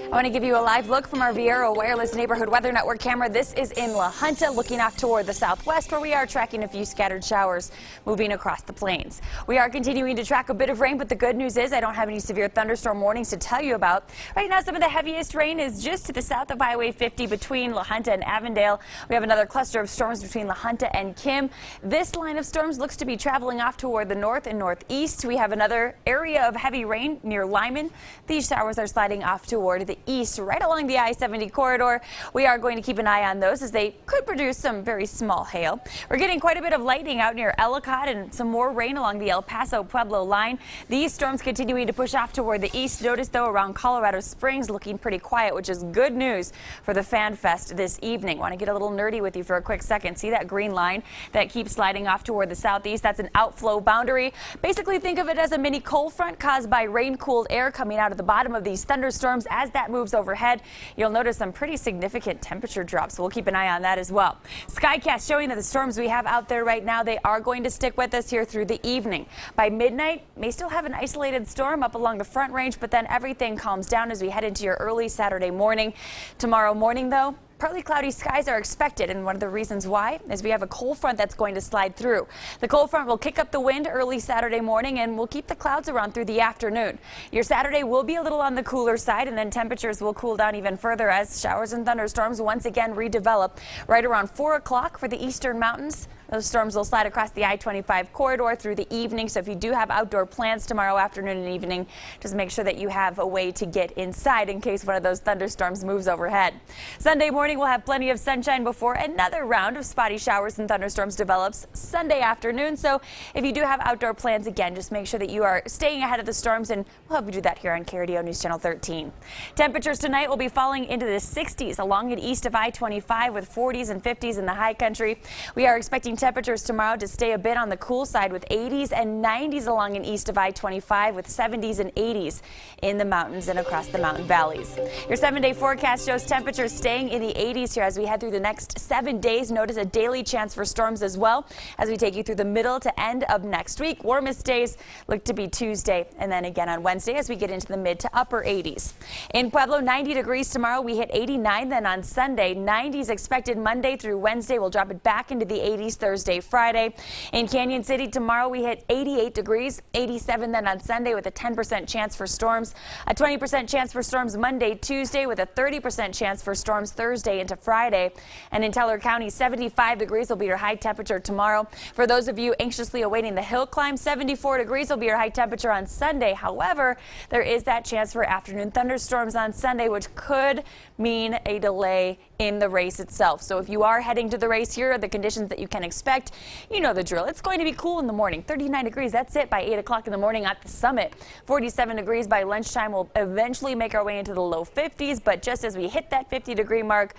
I want to give you a live look from our Viera Wireless Neighborhood Weather Network camera. This is in La Junta, looking off toward the southwest, where we are tracking a few scattered showers moving across the plains. We are continuing to track a bit of rain, but the good news is I don't have any severe thunderstorm warnings to tell you about. Right now, some of the heaviest rain is just to the south of Highway 50 between La Junta and Avondale. We have another cluster of storms between La Junta and Kim. This line of storms looks to be traveling off toward the north and northeast. We have another area of heavy rain near Lyman. These showers are sliding off toward the east, right along the I-70 corridor. We are going to keep an eye on those as they could produce some very small hail. We're getting quite a bit of lightning out near Ellicott and some more rain along the El Paso Pueblo line. These storms continuing to push off toward the east. Notice, though, around Colorado Springs looking pretty quiet, which is good news for the Fan Fest this evening. Want to get a little nerdy with you for a quick second. See that green line that keeps sliding off toward the southeast? That's an outflow boundary. Basically, think of it as a mini cold front caused by rain-cooled air coming out of the bottom of these thunderstorms. As that moves overhead, you'll notice some pretty significant temperature drops. So we'll keep an eye on that as well. Skycast showing that the storms we have out there right now, they are going to stick with us here through the evening. By midnight, may still have an isolated storm up along the Front Range, but then everything calms down as we head into your early Saturday morning. Tomorrow morning, though, partly cloudy skies are expected, and one of the reasons why is we have a cold front that's going to slide through. The cold front will kick up the wind early Saturday morning and will keep the clouds around through the afternoon. Your Saturday will be a little on the cooler side, and then temperatures will cool down even further as showers and thunderstorms once again redevelop right around 4 o'clock for the eastern mountains. Those storms will slide across the I-25 corridor through the evening, so if you do have outdoor plans tomorrow afternoon and evening, just make sure that you have a way to get inside in case one of those thunderstorms moves overhead. Sunday morning, we'll have plenty of sunshine before another round of spotty showers and thunderstorms develops Sunday afternoon. So if you do have outdoor plans, again, just make sure that you are staying ahead of the storms, and we'll help you do that here on KRDO News Channel 13. Temperatures tonight will be falling into the 60s along and east of I-25 with 40s and 50s in the high country. We are expecting temperatures tomorrow to stay a bit on the cool side with 80s and 90s along and east of I-25 with 70s and 80s in the mountains and across the mountain valleys. Your 7-day forecast shows temperatures staying in the 80s here as we head through the next 7 days. Notice a daily chance for storms as well as we take you through the middle to end of next week. Warmest days look to be Tuesday and then again on Wednesday as we get into the mid to upper 80s. In Pueblo, 90 degrees tomorrow. We hit 89 then on Sunday. 90s expected Monday through Wednesday. We'll drop it back into the 80s Thursday, Friday. In Canyon City tomorrow, we hit 88 degrees, 87 then on Sunday with a 10% chance for storms, a 20% chance for storms Monday, Tuesday with a 30% chance for storms Thursday into Friday. And in Teller County, 75 degrees will be your high temperature tomorrow. For those of you anxiously awaiting the hill climb, 74 degrees will be your high temperature on Sunday. However, there is that chance for afternoon thunderstorms on Sunday, which could mean a delay in the race itself. So if you are heading to the race, here are the conditions that you can expect. You know the drill. It's going to be cool in the morning. 39 degrees, that's it by 8 o'clock in the morning at the summit. 47 degrees by lunchtime. We'll eventually make our way into the low 50s, but just as we hit that 50-degree mark,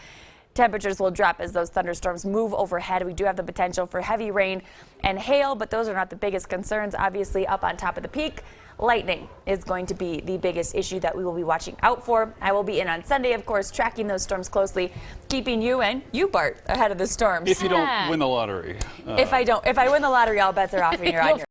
temperatures will drop as those thunderstorms move overhead. We do have the potential for heavy rain and hail, but those are not the biggest concerns. Obviously, up on top of the peak, lightning is going to be the biggest issue that we will be watching out for. I will be in on Sunday, of course, tracking those storms closely, keeping you and you, Bart, ahead of the storms. If you don't win the lottery. If I win the lottery, all bets are off and you're on your